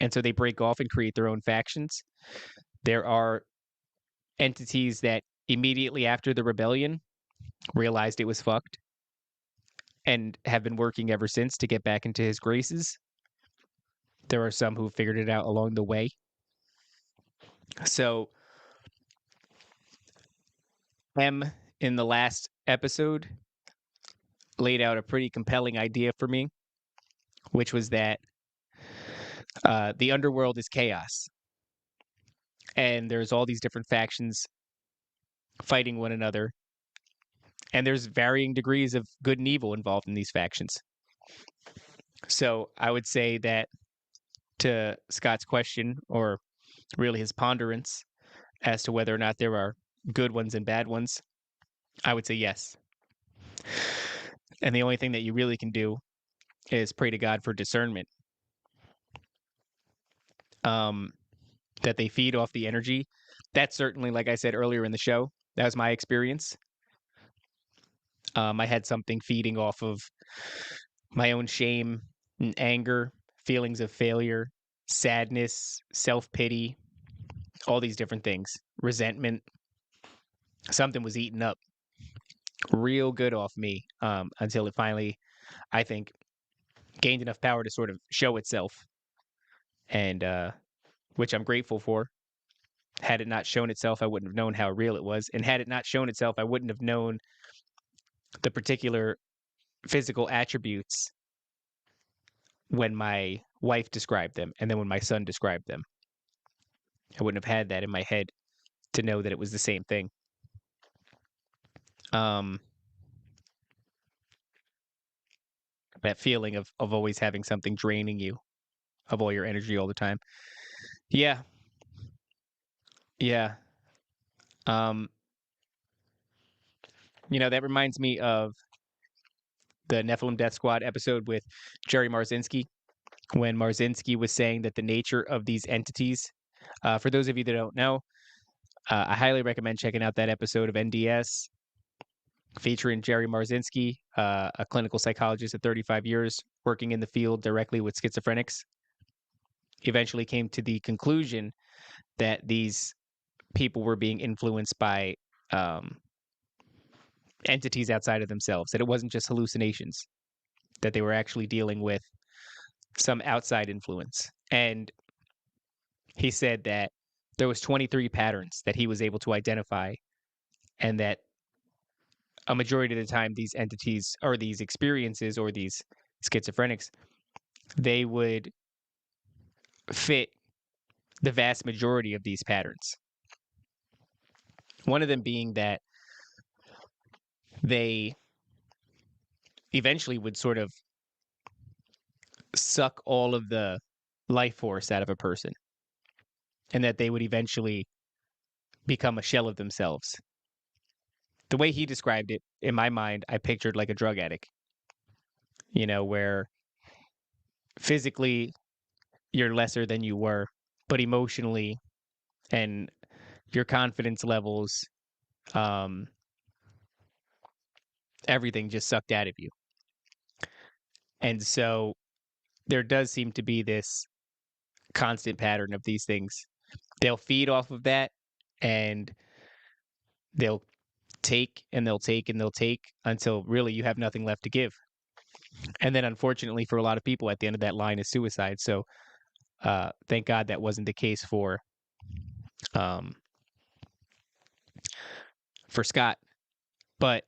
and so they break off and create their own factions. There are entities that immediately after the rebellion realized it was fucked and have been working ever since to get back into his graces. There are some who figured it out along the way. So M in the last episode laid out a pretty compelling idea for me, which was that the underworld is chaos, and there's all these different factions fighting one another, and there's varying degrees of good and evil involved in these factions. So I would say that to Scott's question, or really his ponderance as to whether or not there are good ones and bad ones, I would say yes. And the only thing that you really can do is pray to God for discernment. That they feed off the energy. That's certainly, like I said earlier in the show, that was my experience. I had something feeding off of my own shame and anger, feelings of failure, sadness, self pity, all these different things, resentment. Something was eaten up real good off me until it finally, I think, gained enough power to sort of show itself, and which I'm grateful for. Had it not shown itself, I wouldn't have known how real it was, and had it not shown itself, I wouldn't have known the particular physical attributes when my wife described them, and then when my son described them. I wouldn't have had that in my head to know that it was the same thing. Um, that feeling of always having something draining you of all your energy all the time. Yeah, yeah. Um, that reminds me of the Nephilim Death Squad episode with Jerry Marzinski, when Marzinski was saying that the nature of these entities, for those of you that don't know, I highly recommend checking out that episode of NDS. featuring Jerry Marzinski, a clinical psychologist at 35 years working in the field directly with schizophrenics, eventually came to the conclusion that these people were being influenced by um, entities outside of themselves, that it wasn't just hallucinations, that they were actually dealing with some outside influence. And he said that there was 23 patterns that he was able to identify, and that a majority of the time these entities or these experiences or these schizophrenics, they would fit the vast majority of these patterns. One of them being that they eventually would sort of suck all of the life force out of a person, and that they would eventually become a shell of themselves. The way he described it, in my mind, I pictured like a drug addict, where physically you're lesser than you were, but emotionally and your confidence levels, um, everything just sucked out of you. And so there does seem to be this constant pattern of these things. They'll feed off of that, and they'll take and they'll take and they'll take until really you have nothing left to give. And then unfortunately for a lot of people, at the end of that line is suicide. So thank God that wasn't the case um, for Scott. But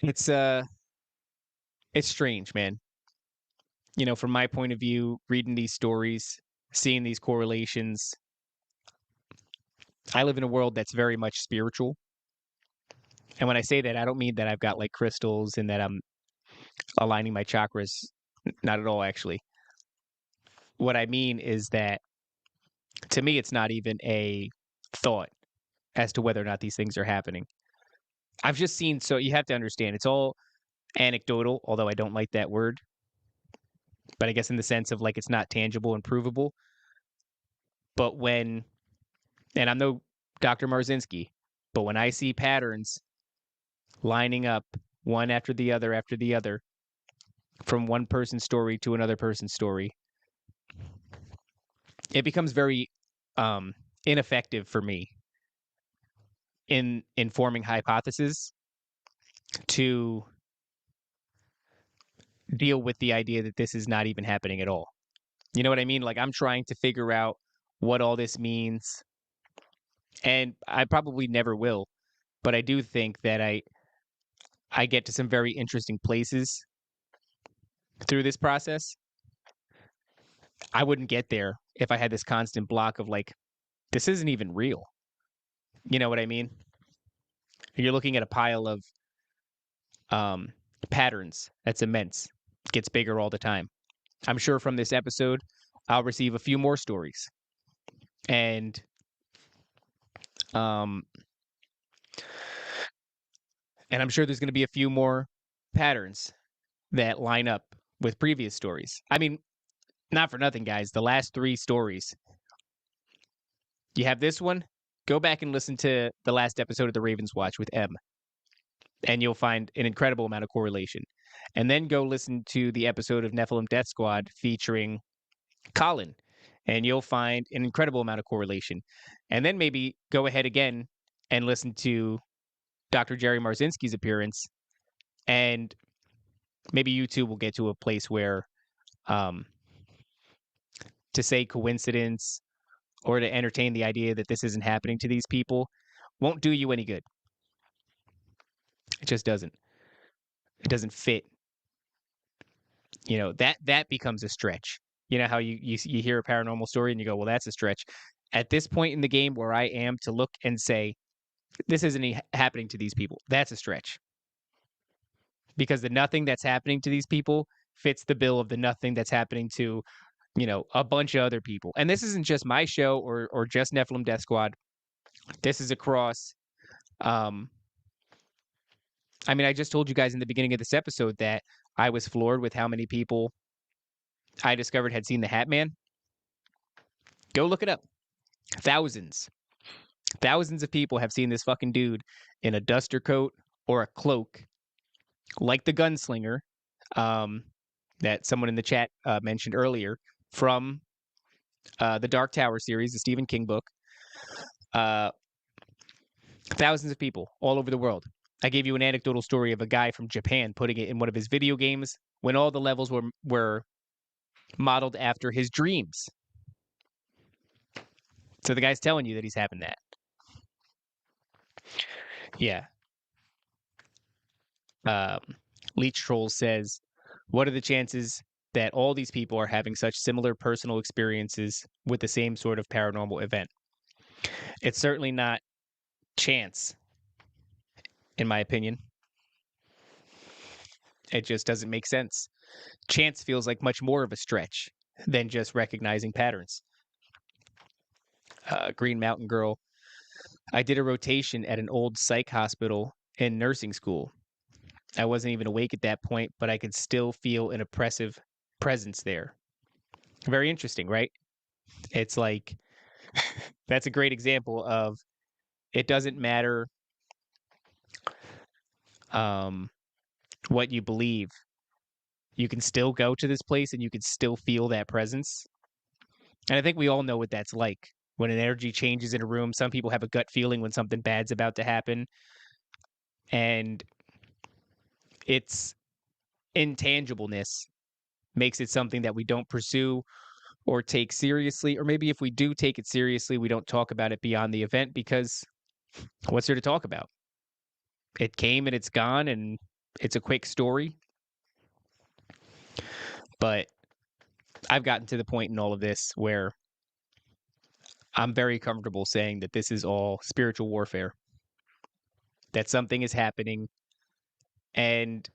it's strange, man. From my point of view, reading these stories, seeing these correlations, I live in a world that's very much spiritual. And when I say that, I don't mean that I've got like crystals and that I'm aligning my chakras. Not at all, actually. What I mean is that to me, it's not even a thought as to whether or not these things are happening. I've just seen, so you have to understand, it's all anecdotal, although I don't like that word. But I guess in the sense of like it's not tangible and provable. But and I'm no Dr. Marzinski, but when I see patterns lining up one after the other, from one person's story to another person's story, it becomes very ineffective for me in forming hypotheses to deal with the idea that this is not even happening at all. You know what I mean? Like I'm trying to figure out what all this means, and I probably never will, but I do think that I get to some very interesting places through this process. I wouldn't get there if I had this constant block of like, this isn't even real. You know what I mean? You're looking at a pile of patterns that's immense, gets bigger all the time. I'm sure from this episode, I'll receive a few more stories, and um, and I'm sure there's going to be a few more patterns that line up with previous stories. I mean, not for nothing, guys. The last 3 stories, you have this one. Go back and listen to the last episode of the Ravens Watch with M, and you'll find an incredible amount of correlation. And then go listen to the episode of Nephilim Death Squad featuring Colin, and you'll find an incredible amount of correlation. And then maybe go ahead again and listen to Dr. Jerry Marzinski's appearance, and maybe you two will get to a place where to say coincidence or to entertain the idea that this isn't happening to these people won't do you any good. It just doesn't. It doesn't fit. That becomes a stretch. You know how you hear a paranormal story and you go, well, that's a stretch. At this point in the game where I am, to look and say, this isn't happening to these people, that's a stretch. Because the nothing that's happening to these people fits the bill of the nothing that's happening to, a bunch of other people. And this isn't just my show or just Nephilim Death Squad. This is across. I mean, I just told you guys in the beginning of this episode that I was floored with how many people I discovered had seen the Hat Man. Go look it up. Thousands. Thousands of people have seen this fucking dude in a duster coat or a cloak, like the gunslinger um, that someone in the chat mentioned earlier from the Dark Tower series, the Stephen King book. Uh, Thousands of people all over the world. I gave you an anecdotal story of a guy from Japan putting it in one of his video games when all the levels were modeled after his dreams. So the guy's telling you that he's having that. Yeah. Leech Troll says, what are the chances that all these people are having such similar personal experiences with the same sort of paranormal event? It's certainly not chance, in my opinion. It just doesn't make sense. Chance feels like much more of a stretch than just recognizing patterns. Green Mountain Girl, I did a rotation at an old psych hospital in nursing school. I wasn't even awake at that point, but I could still feel an oppressive presence there. Very interesting, right? It's like, that's a great example of it doesn't matter um, what you believe. You can still go to this place and you can still feel that presence. And I think we all know what that's like. When an energy changes in a room, some people have a gut feeling when something bad's about to happen. And its intangibleness makes it something that we don't pursue or take seriously. Or maybe if we do take it seriously, we don't talk about it beyond the event because what's there to talk about? It came and it's gone and it's a quick story. But I've gotten to the point in all of this where I'm very comfortable saying that this is all spiritual warfare, that something is happening, and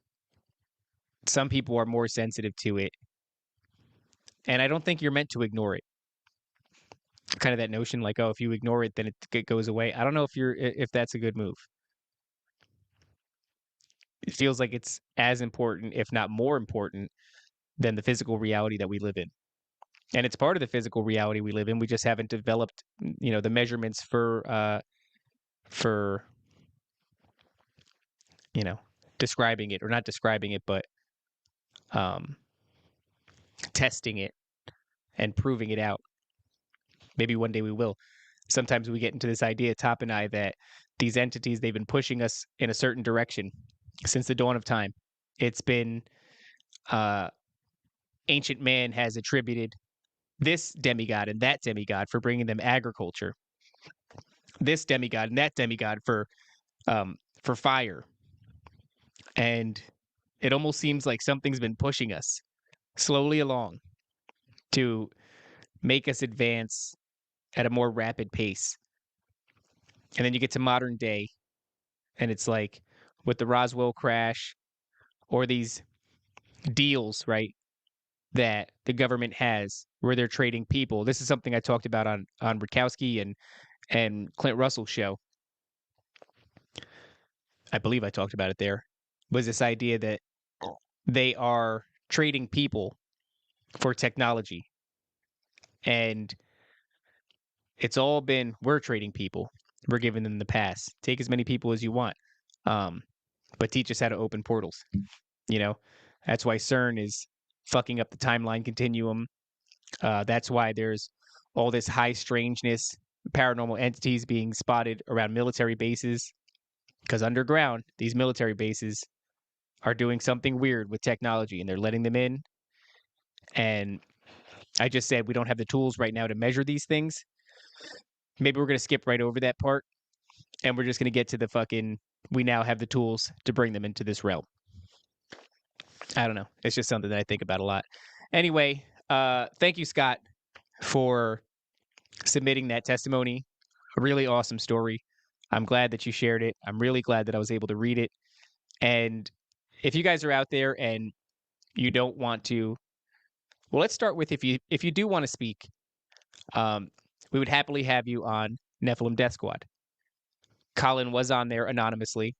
some people are more sensitive to it. And I don't think you're meant to ignore it. Kind of that notion like, oh, if you ignore it, then it goes away. I don't know if that's a good move. It feels like it's as important, if not more important, than the physical reality that we live in. And it's part of the physical reality we live in. We just haven't developed, the measurements for describing it, or not describing it, but um, testing it and proving it out. Maybe one day we will. Sometimes we get into this idea, Top and I, that these entities, they've been pushing us in a certain direction since the dawn of time. It's been ancient man has attributed this demigod and that demigod for bringing them agriculture. This demigod and that demigod for fire. And it almost seems like something's been pushing us slowly along to make us advance at a more rapid pace. And then you get to modern day, and it's like with the Roswell crash or these deals, right, that the government has where they're trading people. This is something I talked about on Rudkowski and Clint Russell's show. I believe I talked about it there. Was this idea that they are trading people for technology. And it's all been, we're trading people. We're giving them the pass. Take as many people as you want. But teach us how to open portals. That's why CERN is fucking up the timeline continuum. That's why there's all this high strangeness, paranormal entities being spotted around military bases. Because underground, these military bases are doing something weird with technology and they're letting them in. And I just said we don't have the tools right now to measure these things. Maybe we're going to skip right over that part and we're just going to get to the fucking, we now have the tools to bring them into this realm. I don't know. It's just something that I think about a lot. Anyway, thank you, Scott, for submitting that testimony. A really awesome story. I'm glad that you shared it. I'm really glad that I was able to read it. And if you guys are out there and you don't want to, well, let's start with if you do want to speak, we would happily have you on Nephilim Death Squad. Colin was on there anonymously.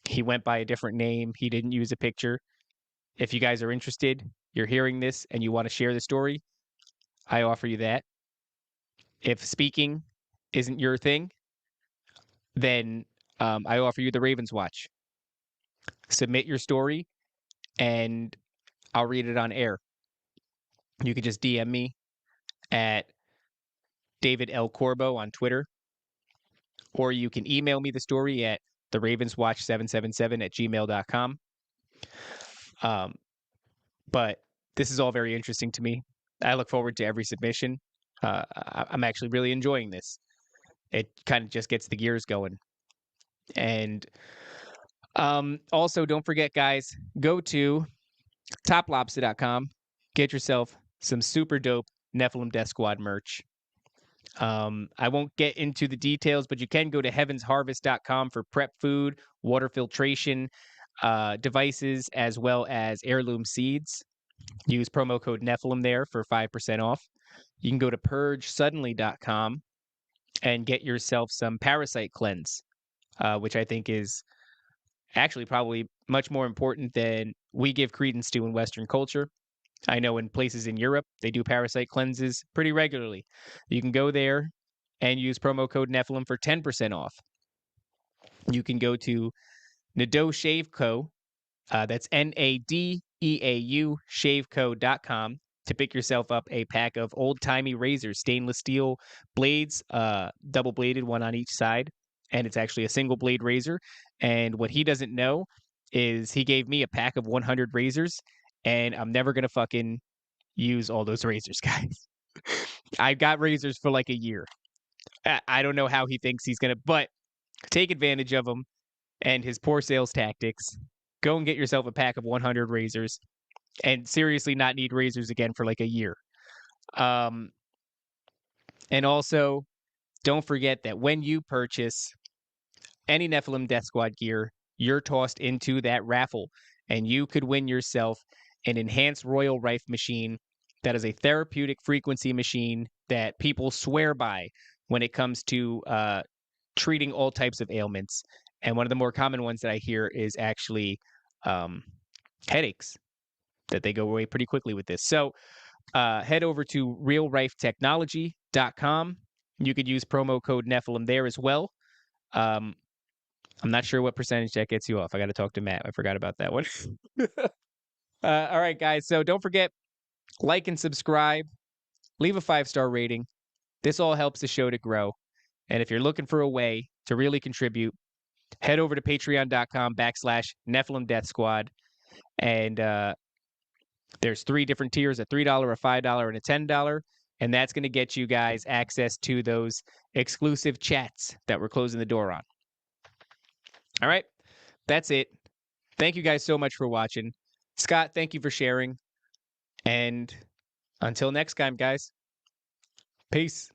He went by a different name. He didn't use a picture. If you guys are interested, you're hearing this and you want to share the story, I offer you that. If speaking isn't your thing, then I offer you the Ravens Watch. Submit your story, and I'll read it on air. You could just DM me at David L. Corbo on Twitter, or you can email me the story at theravenswatch777 at gmail.com. But this is all very interesting to me. I look forward to every submission. I'm actually really enjoying this. It kind of just gets the gears going. And also, don't forget, guys, go to toplobster.com. Get yourself some super dope Nephilim Death Squad merch. I won't get into the details, but you can go to heavensharvest.com for prep food, water filtration devices, as well as heirloom seeds. Use promo code Nephilim there for 5% off. You can go to purgesuddenly.com and get yourself some parasite cleanse, which I think is actually probably much more important than we give credence to in Western culture. I know in places in Europe, they do parasite cleanses pretty regularly. You can go there and use promo code Nephilim for 10% off. You can go to Nadeau Shave Co. That's NADEAU shaveco.com to pick yourself up a pack of old-timey razors, stainless steel blades, double-bladed, one on each side. And it's actually a single blade razor. And what he doesn't know is he gave me a pack of 100 razors, and I'm never going to fucking use all those razors, guys. I got razors for like a year. I don't know how he thinks he's going to, but take advantage of him and his poor sales tactics. Go and get yourself a pack of 100 razors and seriously not need razors again for like a year. And also, don't forget that when you purchase any Nephilim Death Squad gear, you're tossed into that raffle, and you could win yourself an enhanced Royal Rife machine that is a therapeutic frequency machine that people swear by when it comes to treating all types of ailments. And one of the more common ones that I hear is actually headaches, that they go away pretty quickly with this. So head over to realrifetechnology.com. You could use promo code Nephilim there as well. I'm not sure what percentage that gets you off. I got to talk to Matt. I forgot about that one. All right, guys. So don't forget, like and subscribe. Leave a 5-star rating. This all helps the show to grow. And if you're looking for a way to really contribute, head over to patreon.com/Nephilim Death Squad. And there's 3 different tiers, a $3, a $5, and a $10. And that's going to get you guys access to those exclusive chats that we're closing the door on. All right, that's it. Thank you guys so much for watching. Scott, thank you for sharing. And until next time, guys, peace.